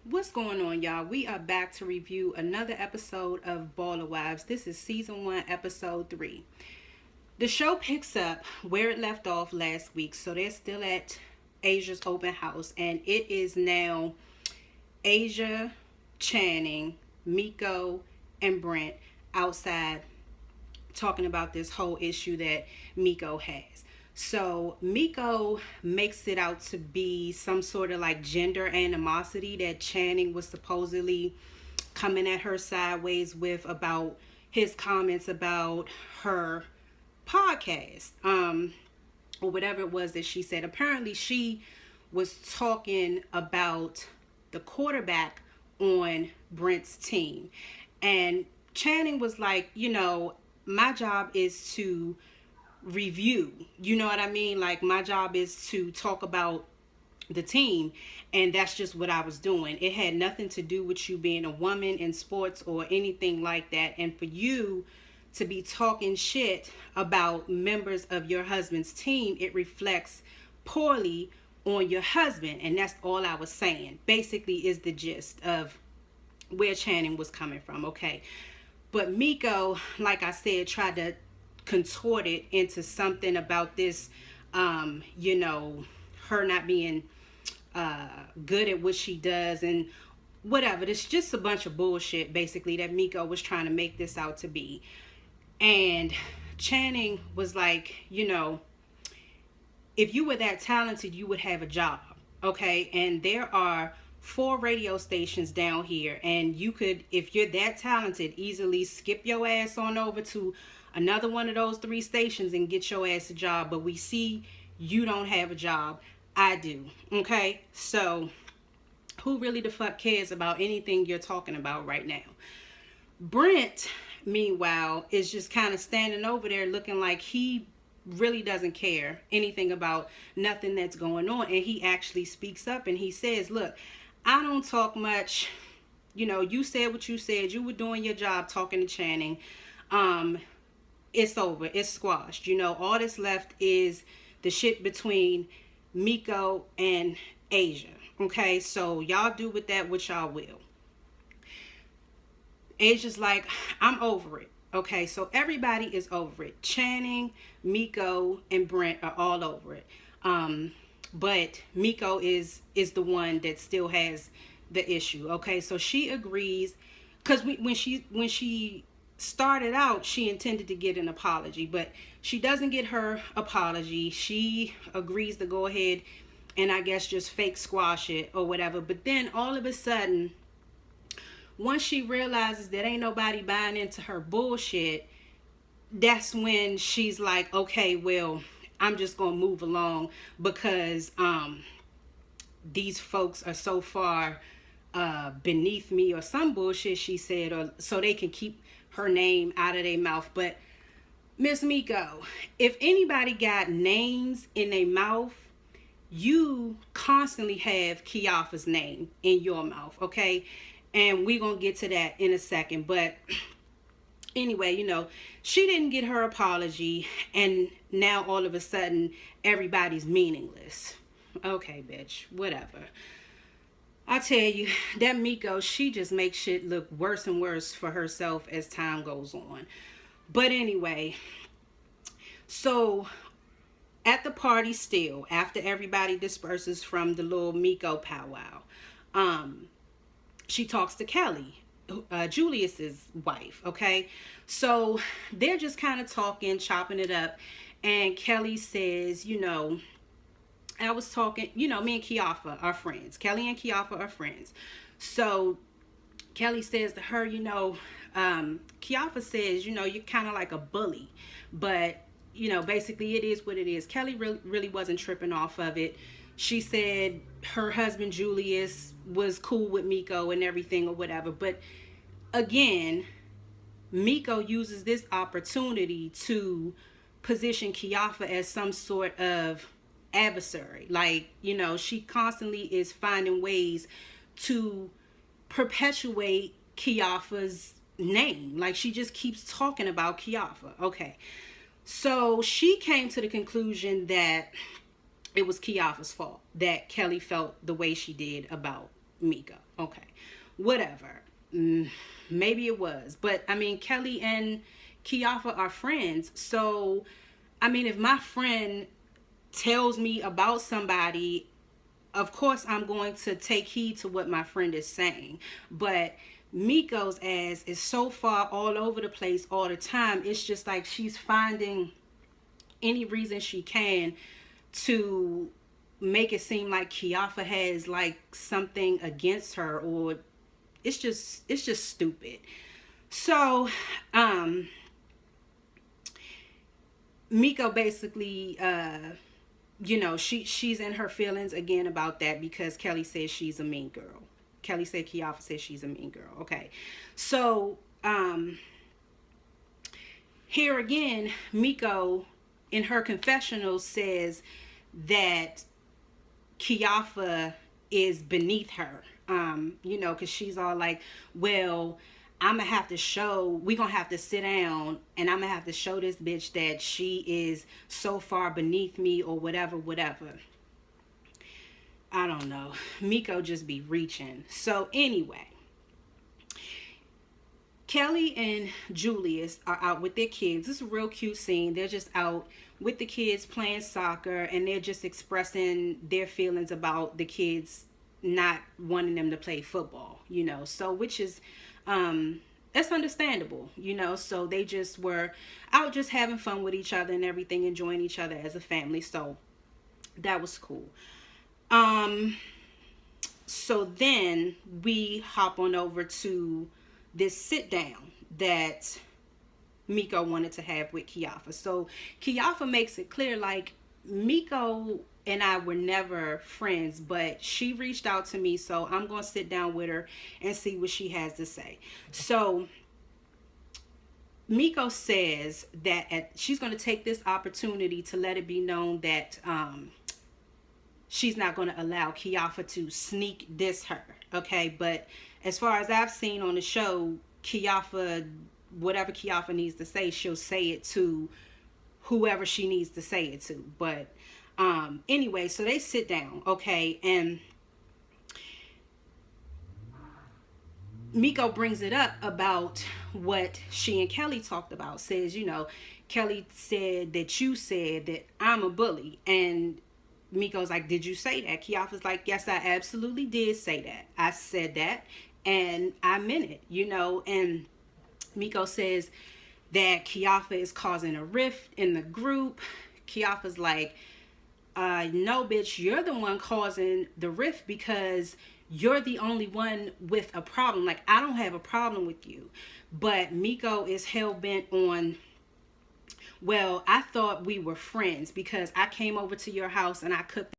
What's going on, y'all? We are back to review another episode of Baller Wives. This is season 1, episode 3. The show picks up where it left off last week. So they're still at Asia's open house, and it is now Asia, Channing, Miko, and Brent outside talking about this whole issue that Miko has. So Miko makes it out to be some sort of like gender animosity that Channing was supposedly coming at her sideways with about his comments about her podcast, or whatever it was that she said. Apparently she was talking about the quarterback on Brent's team, and Channing was like, my job is to review, you know what I mean, like my job is to talk about the team, and that's just what I was doing. It had nothing to do with you being a woman in sports or anything like that, and for you to be talking shit about members of your husband's team, it reflects poorly on your husband. And that's all I was saying, basically, is the gist of where Channing was coming from. Okay, but Miko, like I said, tried to contort it into something about this, her not being good at what she does and whatever. It's just a bunch of bullshit, basically, that Miko was trying to make this out to be. And Channing was like, if you were that talented, you would have a job, okay? And there are 4 radio stations down here, and you could, if you're that talented, easily skip your ass on over to another one of those 3 stations and get your ass a job. But we see you don't have a job. I do, okay? So who really the fuck cares about anything you're talking about right now? Brent, meanwhile, is just kind of standing over there looking like he really doesn't care anything about nothing that's going on. And he actually speaks up and he says, look, I don't talk much. You said what you said. You were doing your job talking to Channing. It's over. It's squashed. All that's left is the shit between Miko and Asia. Okay, so y'all do with that what y'all will. Asia's like, I'm over it. Okay, so everybody is over it. Channing, Miko, and Brent are all over it. But Miko is the one that still has the issue. Okay, so she agrees, because when she started out, she intended to get an apology, but she doesn't get her apology. She agrees to go ahead and I guess just fake squash it or whatever. But then all of a sudden, once she realizes that ain't nobody buying into her bullshit, that's when she's like, okay, well, I'm just gonna move along because these folks are so far beneath me or some bullshit she said, or so they can keep her name out of their mouth. But Miss Miko, if anybody got names in their mouth, you constantly have Kiafa's name in your mouth, okay? And we're going to get to that in a second. But anyway, she didn't get her apology, and now all of a sudden, everybody's meaningless. Okay, bitch, whatever. I tell you, that Miko, she just makes shit look worse and worse for herself as time goes on. But anyway, so at the party still, after everybody disperses from the little Miko powwow, she talks to Kelly, Julius's wife, okay? So they're just kind of talking, chopping it up, and Kelly says, I was talking, me and Kiafa are friends. Kelly and Kiafa are friends. So Kelly says to her, Kiafa says, you're kind of like a bully, but, basically it is what it is. Kelly really wasn't tripping off of it. She said her husband Julius was cool with Miko and everything or whatever. But again, Miko uses this opportunity to position Kiafa as some sort of adversary. Like, she constantly is finding ways to perpetuate Kiafa's name. Like, she just keeps talking about Kiafa. Okay. So she came to the conclusion that it was Kiafa's fault that Kelly felt the way she did about Miko. Okay, whatever. Maybe it was, but I mean, Kelly and Kiafa are friends. So, I mean, if my friend tells me about somebody, of course I'm going to take heed to what my friend is saying. But Miko's ass is so far all over the place all the time. It's just like she's finding any reason she can to make it seem like Kiafa has like something against her, or it's just stupid. So Miko basically she's in her feelings again about that because Kelly says she's a mean girl. Kelly said Kiafa says she's a mean girl. Okay. So here again, Miko in her confessional says that Kiafa is beneath her. Because she's all like, well, we gonna have to sit down and I'm gonna have to show this bitch that she is so far beneath me or whatever, whatever. I don't know. Miko just be reaching. So anyway, Kelly and Julius are out with their kids. This is a real cute scene. They're just out with the kids playing soccer and they're just expressing their feelings about the kids not wanting them to play football, so which is that's understandable, so they just were out just having fun with each other and everything, enjoying each other as a family. So that was cool. So then we hop on over to this sit down that Miko wanted to have with Kiafa. So Kiafa makes it clear, like, Miko and I were never friends, but she reached out to me, so I'm going to sit down with her and see what she has to say. So Miko says that she's going to take this opportunity to let it be known that she's not going to allow Kiafa to sneak diss her, okay? But as far as I've seen on the show, Kiafa, whatever Kiafa needs to say, she'll say it to whoever she needs to say it to. But anyway, so they sit down, okay, and Miko brings it up about what she and Kelly talked about. Says, Kelly said that you said that I'm a bully. And Miko's like, did you say that? Kiafa's like, yes, I absolutely did say that. I said that and I meant it, and Miko says that Kiafa is causing a rift in the group. Kiafa's like, no, bitch, you're the one causing the rift because you're the only one with a problem. Like, I don't have a problem with you. But Miko is hell-bent on, well, I thought we were friends because I came over to your house and I cooked